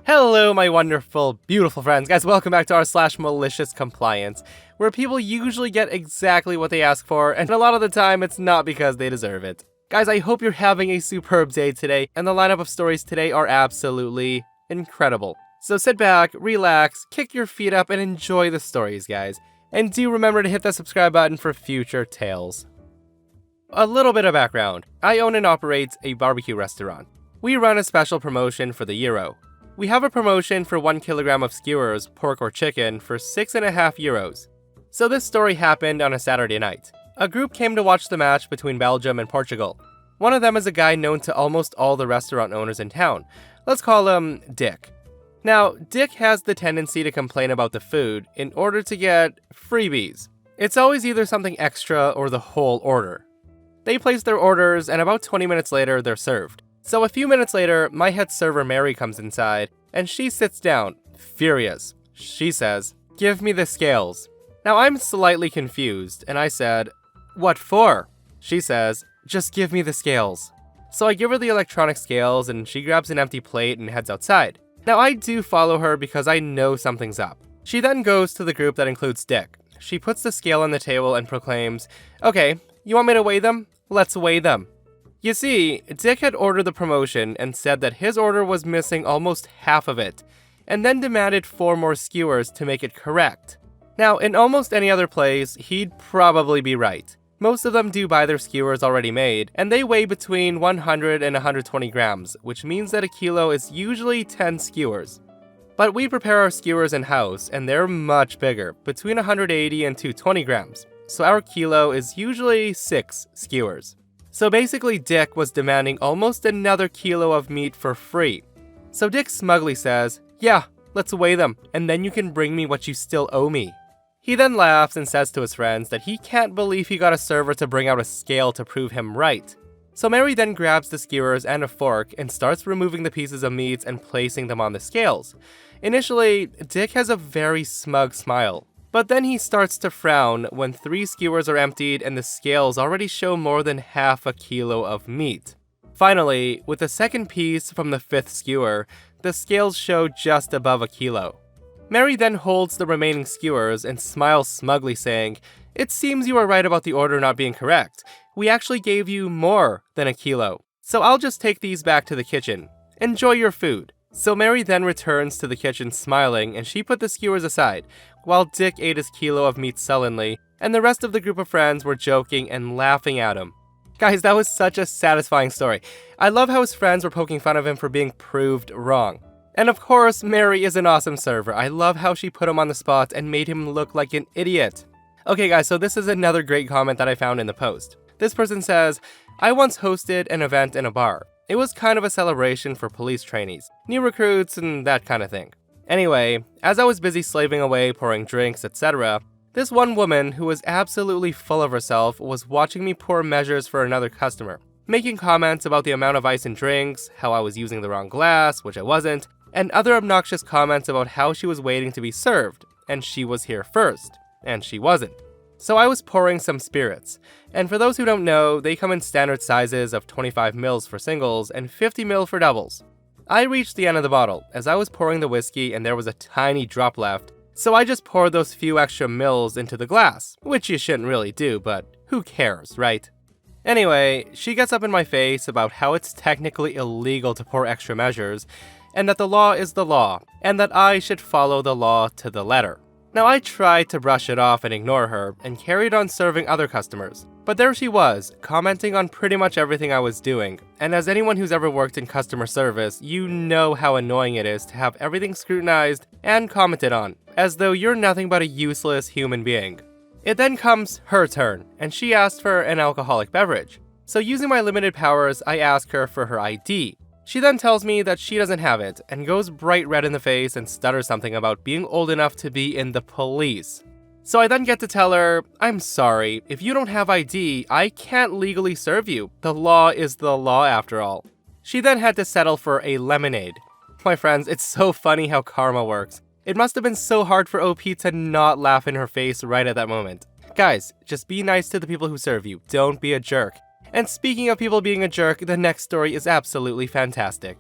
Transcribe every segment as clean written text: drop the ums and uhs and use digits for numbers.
Hello, my wonderful, beautiful friends. Guys, welcome back to r/MaliciousCompliance, where people usually get exactly what they ask for, and a lot of the time, it's not because they deserve it. Guys, I hope you're having a superb day today, and the lineup of stories today are absolutely incredible. So sit back, relax, kick your feet up, and enjoy the stories, guys. And do remember to hit that subscribe button for future tales. A little bit of background. I own and operate a barbecue restaurant. We run a special promotion for the Euro. We have a promotion for 1 kilogram of skewers, pork or chicken, for €6.50. So this story happened on a Saturday night. A group came to watch the match between Belgium and Portugal. One of them is a guy known to almost all the restaurant owners in town. Let's call him Dick. Now, Dick has the tendency to complain about the food in order to get freebies. It's always either something extra or the whole order. They place their orders, and about 20 minutes later, they're served. So a few minutes later, my head server Mary comes inside, and she sits down, furious. She says, "Give me the scales." Now I'm slightly confused, and I said, "What for?" She says, "Just give me the scales." So I give her the electronic scales, and she grabs an empty plate and heads outside. Now I do follow her because I know something's up. She then goes to the group that includes Dick. She puts the scale on the table and proclaims, "Okay, you want me to weigh them? Let's weigh them." You see, Dick had ordered the promotion and said that his order was missing almost half of it, and then demanded 4 more skewers to make it correct. Now, in almost any other place, he'd probably be right. Most of them do buy their skewers already made, and they weigh between 100 and 120 grams, which means that a kilo is usually 10 skewers. But we prepare our skewers in-house, and they're much bigger, between 180 and 220 grams, so our kilo is usually 6 skewers. So basically Dick was demanding almost another kilo of meat for free. So Dick smugly says, "Yeah, let's weigh them, and then you can bring me what you still owe me." He then laughs and says to his friends that he can't believe he got a server to bring out a scale to prove him right. So Mary then grabs the skewers and a fork and starts removing the pieces of meat and placing them on the scales. Initially, Dick has a very smug smile. But then he starts to frown when 3 skewers are emptied and the scales already show more than half a kilo of meat. Finally, with the second piece from the 5th skewer, the scales show just above a kilo. Mary then holds the remaining skewers and smiles smugly saying, "It seems you were right about the order not being correct. We actually gave you more than a kilo. So I'll just take these back to the kitchen. Enjoy your food." So Mary then returns to the kitchen smiling, and she put the skewers aside, while Dick ate his kilo of meat sullenly, and the rest of the group of friends were joking and laughing at him. Guys, that was such a satisfying story. I love how his friends were poking fun of him for being proved wrong. And of course, Mary is an awesome server. I love how she put him on the spot and made him look like an idiot. Okay guys, so this is another great comment that I found in the post. This person says, "I once hosted an event in a bar. It was kind of a celebration for police trainees, new recruits, and that kind of thing. Anyway, as I was busy slaving away, pouring drinks, etc., this one woman who was absolutely full of herself was watching me pour measures for another customer, making comments about the amount of ice in drinks, how I was using the wrong glass, which I wasn't, and other obnoxious comments about how she was waiting to be served, and she was here first, and she wasn't. So I was pouring some spirits, and for those who don't know, they come in standard sizes of 25 ml for singles and 50 ml for doubles. I reached the end of the bottle as I was pouring the whiskey and there was a tiny drop left, so I just poured those few extra mils into the glass, which you shouldn't really do, but who cares, right? Anyway, she gets up in my face about how it's technically illegal to pour extra measures, and that the law is the law, and that I should follow the law to the letter. Now I tried to brush it off and ignore her, and carried on serving other customers. But there she was, commenting on pretty much everything I was doing. And as anyone who's ever worked in customer service, you know how annoying it is to have everything scrutinized and commented on, as though you're nothing but a useless human being. It then comes her turn, and she asked for an alcoholic beverage. So using my limited powers, I ask her for her ID. She then tells me that she doesn't have it, and goes bright red in the face and stutters something about being old enough to be in the police. So I then get to tell her, "I'm sorry, if you don't have ID, I can't legally serve you. The law is the law after all." She then had to settle for a lemonade. My friends, it's so funny how karma works. It must have been so hard for OP to not laugh in her face right at that moment. Guys, just be nice to the people who serve you, don't be a jerk. And speaking of people being a jerk, the next story is absolutely fantastic.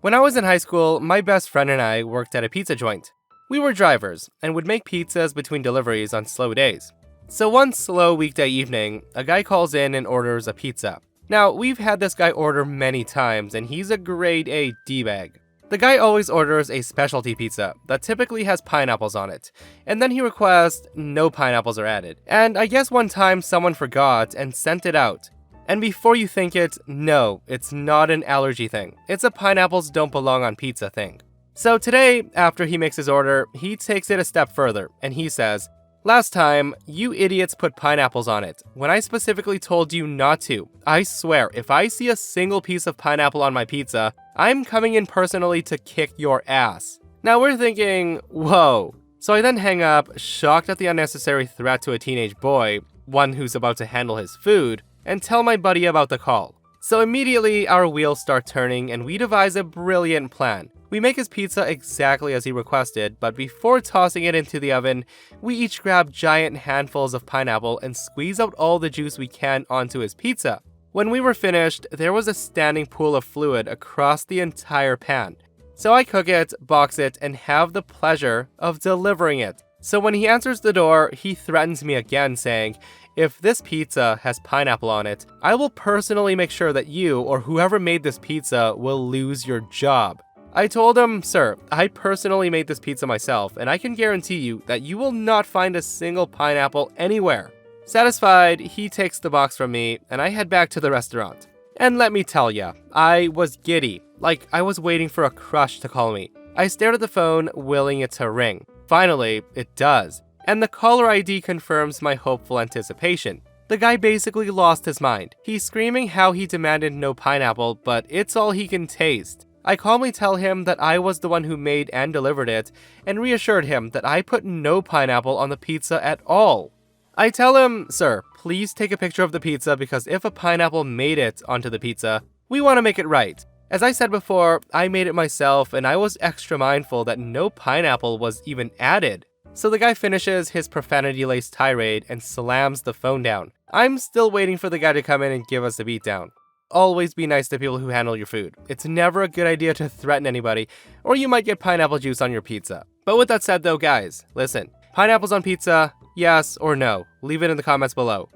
When I was in high school, my best friend and I worked at a pizza joint. We were drivers and would make pizzas between deliveries on slow days. So one slow weekday evening, a guy calls in and orders a pizza. Now, we've had this guy order many times and he's a grade A D-bag. The guy always orders a specialty pizza that typically has pineapples on it, and then he requests no pineapples are added. And I guess one time someone forgot and sent it out. And before you think it, no, it's not an allergy thing. It's a pineapples don't belong on pizza thing. So today, after he makes his order, he takes it a step further, and he says, "Last time, you idiots put pineapples on it, when I specifically told you not to. I swear, if I see a single piece of pineapple on my pizza, I'm coming in personally to kick your ass." Now we're thinking, whoa. So I then hang up, shocked at the unnecessary threat to a teenage boy, one who's about to handle his food, and tell my buddy about the call. So immediately our wheels start turning and we devise a brilliant plan. We make his pizza exactly as he requested, but before tossing it into the oven, we each grab giant handfuls of pineapple and squeeze out all the juice we can onto his pizza. When we were finished, there was a standing pool of fluid across the entire pan. So I cook it, box it, and have the pleasure of delivering it. So when he answers the door, he threatens me again, saying, "If this pizza has pineapple on it, I will personally make sure that you or whoever made this pizza will lose your job." I told him, "Sir, I personally made this pizza myself, and I can guarantee you that you will not find a single pineapple anywhere." Satisfied, he takes the box from me, and I head back to the restaurant. And let me tell ya, I was giddy, like I was waiting for a crush to call me. I stared at the phone, willing it to ring. Finally, it does, and the caller ID confirms my hopeful anticipation. The guy basically lost his mind. He's screaming how he demanded no pineapple, but it's all he can taste. I calmly tell him that I was the one who made and delivered it, and reassured him that I put no pineapple on the pizza at all. I tell him, "Sir, please take a picture of the pizza because if a pineapple made it onto the pizza, we want to make it right. As I said before, I made it myself and I was extra mindful that no pineapple was even added." So the guy finishes his profanity-laced tirade and slams the phone down. I'm still waiting for the guy to come in and give us a beatdown. Always be nice to people who handle your food. It's never a good idea to threaten anybody, or you might get pineapple juice on your pizza. But with that said though, guys, listen. Pineapples on pizza, yes or no? Leave it in the comments below.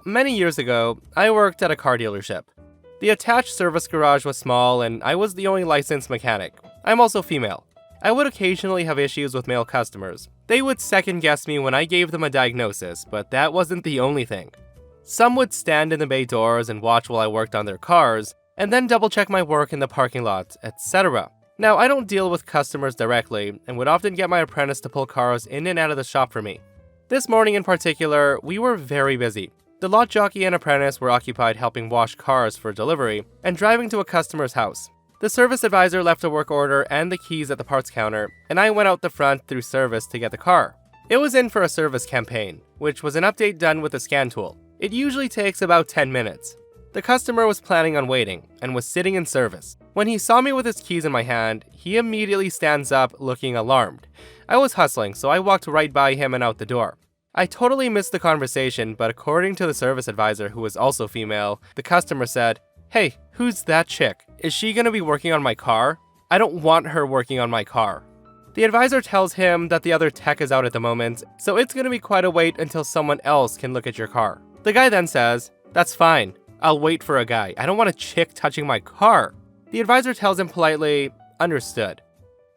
Many years ago, I worked at a car dealership. The attached service garage was small and I was the only licensed mechanic. I'm also female. I would occasionally have issues with male customers. They would second guess me when I gave them a diagnosis, but that wasn't the only thing. Some would stand in the bay doors and watch while I worked on their cars, and then double check my work in the parking lot, etc. Now, I don't deal with customers directly, and would often get my apprentice to pull cars in and out of the shop for me. This morning in particular, we were very busy. The lot jockey and apprentice were occupied helping wash cars for delivery, and driving to a customer's house. The service advisor left a work order and the keys at the parts counter, and I went out the front through service to get the car. It was in for a service campaign, which was an update done with a scan tool. It usually takes about 10 minutes. The customer was planning on waiting, and was sitting in service. When he saw me with his keys in my hand, he immediately stands up looking alarmed. I was hustling, so I walked right by him and out the door. I totally missed the conversation, but according to the service advisor, who was also female, the customer said, "Hey, who's that chick? Is she gonna be working on my car? I don't want her working on my car." The advisor tells him that the other tech is out at the moment, so it's gonna be quite a wait until someone else can look at your car. The guy then says, "That's fine. I'll wait for a guy. I don't want a chick touching my car." The advisor tells him politely, "Understood."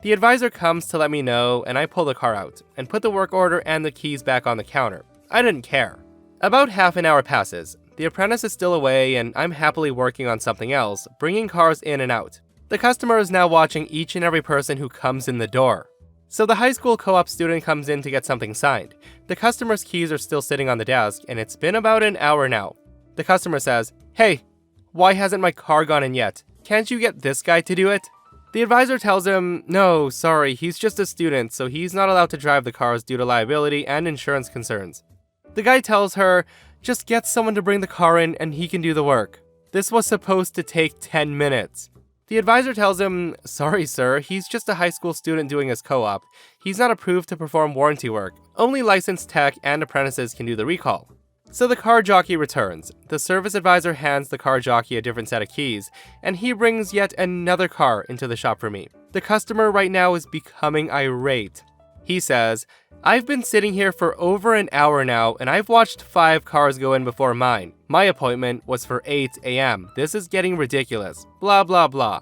The advisor comes to let me know, and I pull the car out, and put the work order and the keys back on the counter. I didn't care. About half an hour passes. The apprentice is still away, and I'm happily working on something else, bringing cars in and out. The customer is now watching each and every person who comes in the door. So the high school co-op student comes in to get something signed. The customer's keys are still sitting on the desk, and it's been about an hour now. The customer says, "Hey, why hasn't my car gone in yet? Can't you get this guy to do it?" The advisor tells him, "No, sorry, he's just a student, so he's not allowed to drive the cars due to liability and insurance concerns." The guy tells her, "Just get someone to bring the car in and he can do the work." This was supposed to take 10 minutes. The advisor tells him, "Sorry sir, he's just a high school student doing his co-op. He's not approved to perform warranty work. Only licensed tech and apprentices can do the recall." So the car jockey returns. The service advisor hands the car jockey a different set of keys, and he brings yet another car into the shop for me. The customer right now is becoming irate. He says, "I've been sitting here for over an hour now, and I've watched 5 cars go in before mine. My appointment was for 8 a.m. This is getting ridiculous. Blah, blah, blah."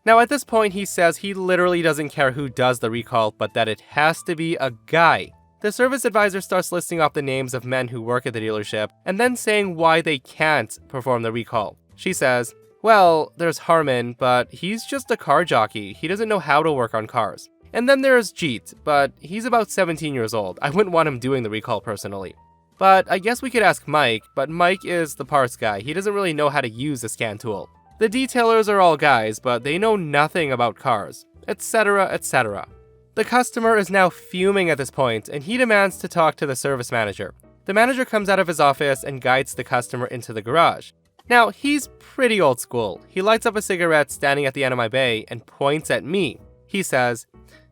Now at this point, he says he literally doesn't care who does the recall, but that it has to be a guy. The service advisor starts listing off the names of men who work at the dealership, and then saying why they can't perform the recall. She says, "Well, there's Harmon, but he's just a car jockey. He doesn't know how to work on cars. And then there's Jeet, but he's about 17 years old. I wouldn't want him doing the recall personally. But I guess we could ask Mike, but Mike is the parts guy. He doesn't really know how to use the scan tool. The detailers are all guys, but they know nothing about cars, etc., etc." The customer is now fuming at this point, and he demands to talk to the service manager. The manager comes out of his office and guides the customer into the garage. Now, he's pretty old school. He lights up a cigarette standing at the end of my bay and points at me. He says,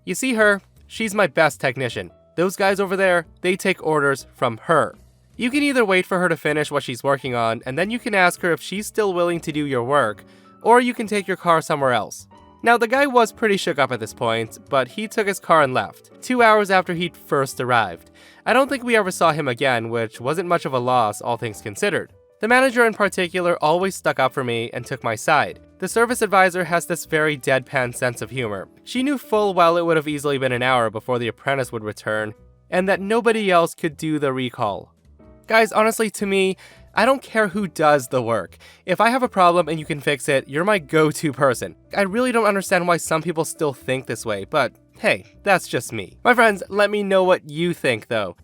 "You see her? She's my best technician. Those guys over there, they take orders from her. You can either wait for her to finish what she's working on, and then you can ask her if she's still willing to do your work, or you can take your car somewhere else." Now, the guy was pretty shook up at this point, but he took his car and left, 2 hours after he'd first arrived. I don't think we ever saw him again, which wasn't much of a loss, all things considered. The manager in particular always stuck up for me and took my side. The service advisor has this very deadpan sense of humor. She knew full well it would have easily been an hour before the apprentice would return, and that nobody else could do the recall. Guys, honestly, to me, I don't care who does the work. If I have a problem and you can fix it, you're my go-to person. I really don't understand why some people still think this way, but hey, that's just me. My friends, let me know what you think though.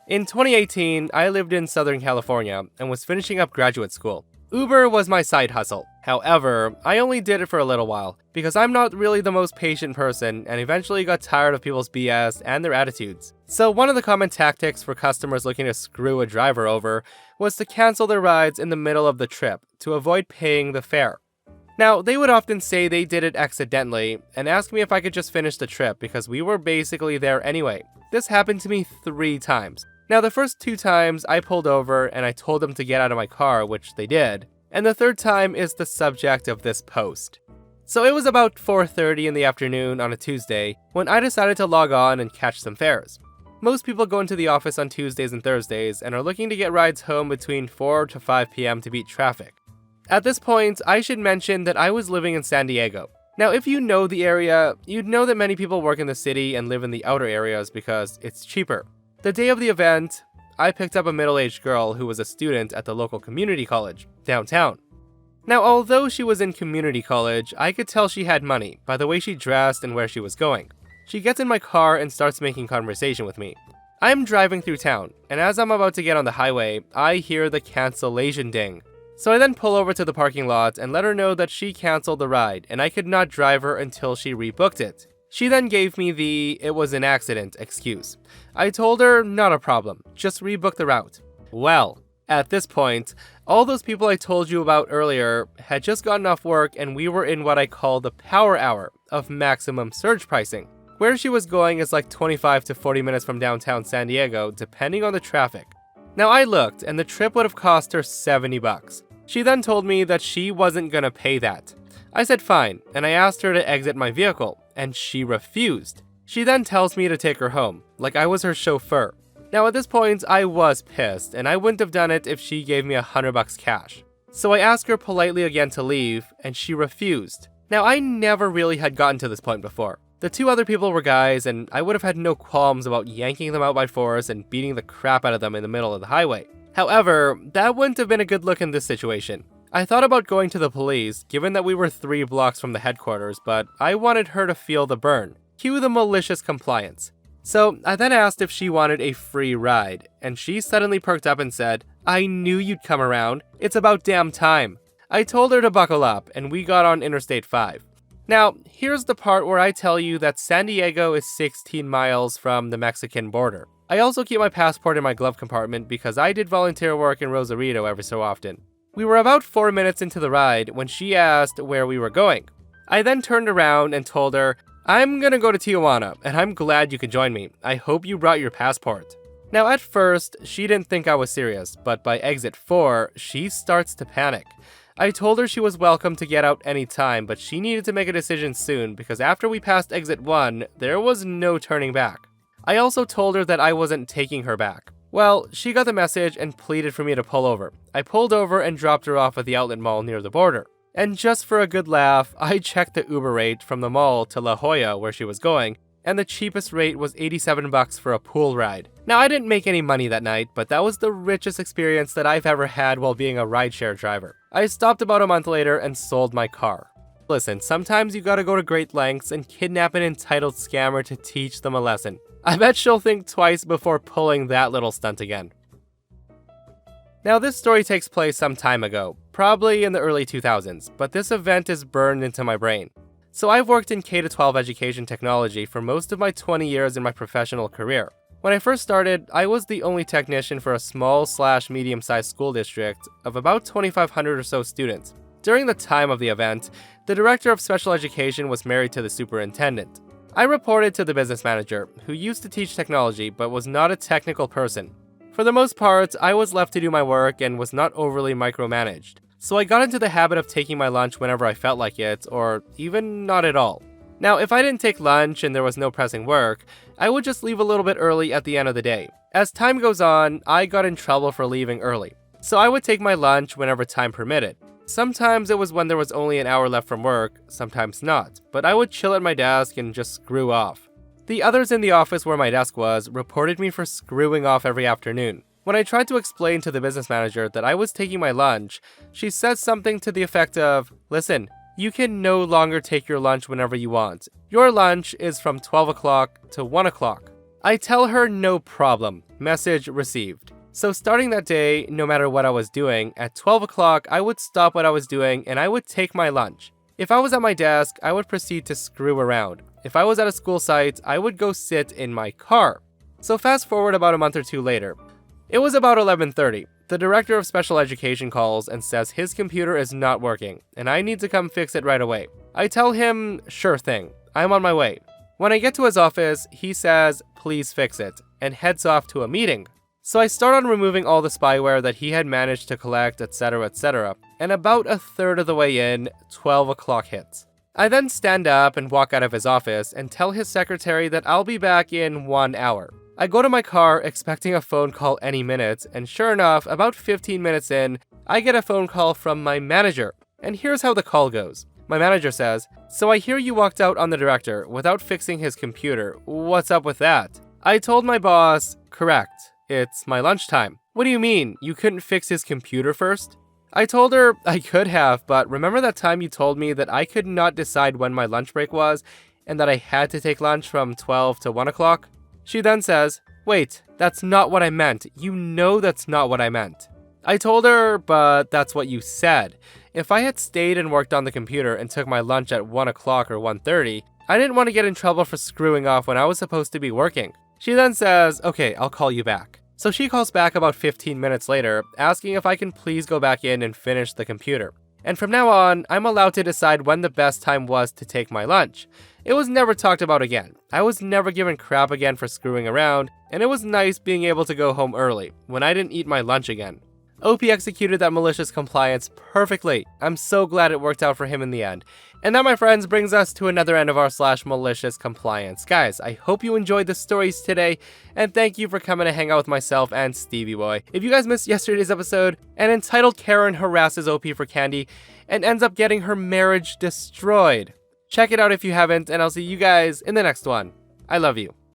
In 2018, I lived in Southern California and was finishing up graduate school. Uber was my side hustle. However, I only did it for a little while because I'm not really the most patient person and eventually got tired of people's BS and their attitudes. So one of the common tactics for customers looking to screw a driver over was to cancel their rides in the middle of the trip to avoid paying the fare. Now, they would often say they did it accidentally and ask me if I could just finish the trip because we were basically there anyway. This happened to me 3 times. Now, the first 2 times I pulled over and I told them to get out of my car, which they did. And the 3rd time is the subject of this post. So it was about 4:30 in the afternoon on a Tuesday when I decided to log on and catch some fares. Most people go into the office on Tuesdays and Thursdays and are looking to get rides home between 4 to 5 p.m. to beat traffic. At this point, I should mention that I was living in San Diego. Now, if you know the area, you'd know that many people work in the city and live in the outer areas because it's cheaper. The day of the event, I picked up a middle-aged girl who was a student at the local community college, downtown. Now, although she was in community college, I could tell she had money by the way she dressed and where she was going. She gets in my car and starts making conversation with me. I'm driving through town, and as I'm about to get on the highway, I hear the cancellation ding. So I then pull over to the parking lot and let her know that she canceled the ride, and I could not drive her until she rebooked it. She then gave me the "it was an accident" excuse. I told her not a problem, just rebook the route. Well, at this point, all those people I told you about earlier had just gotten off work and we were in what I call the power hour of maximum surge pricing. Where she was going is like 25 to 40 minutes from downtown San Diego, depending on the traffic. Now I looked and the trip would have cost her $70. She then told me that she wasn't gonna pay that. I said fine, and I asked her to exit my vehicle, and she refused. She then tells me to take her home, like I was her chauffeur. Now at this point, I was pissed, and I wouldn't have done it if she gave me $100 cash. So I asked her politely again to leave, and she refused. Now I never really had gotten to this point before. The 2 other people were guys, and I would have had no qualms about yanking them out by force and beating the crap out of them in the middle of the highway. However, that wouldn't have been a good look in this situation. I thought about going to the police, given that we were 3 blocks from the headquarters, but I wanted her to feel the burn. Cue the malicious compliance. So I then asked if she wanted a free ride, and she suddenly perked up and said, "I knew you'd come around. It's about damn time." I told her to buckle up, and we got on Interstate 5. Now, here's the part where I tell you that San Diego is 16 miles from the Mexican border. I also keep my passport in my glove compartment because I did volunteer work in Rosarito every so often. We were about 4 minutes into the ride when she asked where we were going. I then turned around and told her, "I'm gonna go to Tijuana, and I'm glad you could join me. I hope you brought your passport." Now at first, she didn't think I was serious, but by exit 4, she starts to panic. I told her she was welcome to get out anytime, but she needed to make a decision soon because after we passed exit 1, there was no turning back. I also told her that I wasn't taking her back. Well, she got the message and pleaded for me to pull over. I pulled over and dropped her off at the outlet mall near the border. And just for a good laugh, I checked the Uber rate from the mall to La Jolla where she was going, and the cheapest rate was $87 for a pool ride. Now, I didn't make any money that night, but that was the richest experience that I've ever had while being a rideshare driver. I stopped about a month later and sold my car. Listen, sometimes you gotta go to great lengths and kidnap an entitled scammer to teach them a lesson. I bet she'll think twice before pulling that little stunt again. Now, this story takes place some time ago, probably in the early 2000s, but this event is burned into my brain. So I've worked in K-12 education technology for most of my 20 years in my professional career. When I first started, I was the only technician for a small/medium-sized school district of about 2,500 or so students. During the time of the event, the director of special education was married to the superintendent. I reported to the business manager, who used to teach technology but was not a technical person. For the most part, I was left to do my work and was not overly micromanaged. So I got into the habit of taking my lunch whenever I felt like it, or even not at all. Now, if I didn't take lunch and there was no pressing work, I would just leave a little bit early at the end of the day. As time goes on, I got in trouble for leaving early. So I would take my lunch whenever time permitted. Sometimes it was when there was only an hour left from work, sometimes not, but I would chill at my desk and just screw off. The others in the office where my desk was reported me for screwing off every afternoon. When I tried to explain to the business manager that I was taking my lunch, she said something to the effect of, "Listen, you can no longer take your lunch whenever you want. Your lunch is from 12 o'clock to 1 o'clock. I tell her no problem. Message received. So starting that day, no matter what I was doing, at 12 o'clock I would stop what I was doing and I would take my lunch. If I was at my desk, I would proceed to screw around. If I was at a school site, I would go sit in my car. So fast forward about a month or two later. It was about 11:30. The director of special education calls and says his computer is not working, and I need to come fix it right away. I tell him, sure thing, I'm on my way. When I get to his office, he says, please fix it, and heads off to a meeting. So I start on removing all the spyware that he had managed to collect, etc., and about a third of the way in, 12 o'clock hits. I then stand up and walk out of his office and tell his secretary that I'll be back in 1 hour. I go to my car expecting a phone call any minute, and sure enough, about 15 minutes in, I get a phone call from my manager. And here's how the call goes. My manager says, "So I hear you walked out on the director without fixing his computer. What's up with that?" I told my boss, "Correct. It's my lunchtime." "What do you mean? You couldn't fix his computer first?" I told her I could have, but remember that time you told me that I could not decide when my lunch break was and that I had to take lunch from 12 to 1 o'clock? She then says, "Wait, that's not what I meant. You know that's not what I meant." I told her, "But that's what you said. If I had stayed and worked on the computer and took my lunch at 1 o'clock or 1:30, I didn't want to get in trouble for screwing off when I was supposed to be working." She then says, "Okay, I'll call you back." So she calls back about 15 minutes later, asking if I can please go back in and finish the computer. And from now on, I'm allowed to decide when the best time was to take my lunch. It was never talked about again. I was never given crap again for screwing around, and it was nice being able to go home early, when I didn't eat my lunch again. OP executed that malicious compliance perfectly. I'm so glad it worked out for him in the end. And that, my friends, brings us to another end of our /malicious compliance. Guys, I hope you enjoyed the stories today, and thank you for coming to hang out with myself and Stevie Boy. If you guys missed yesterday's episode, an entitled Karen harasses OP for candy and ends up getting her marriage destroyed. Check it out if you haven't, and I'll see you guys in the next one. I love you.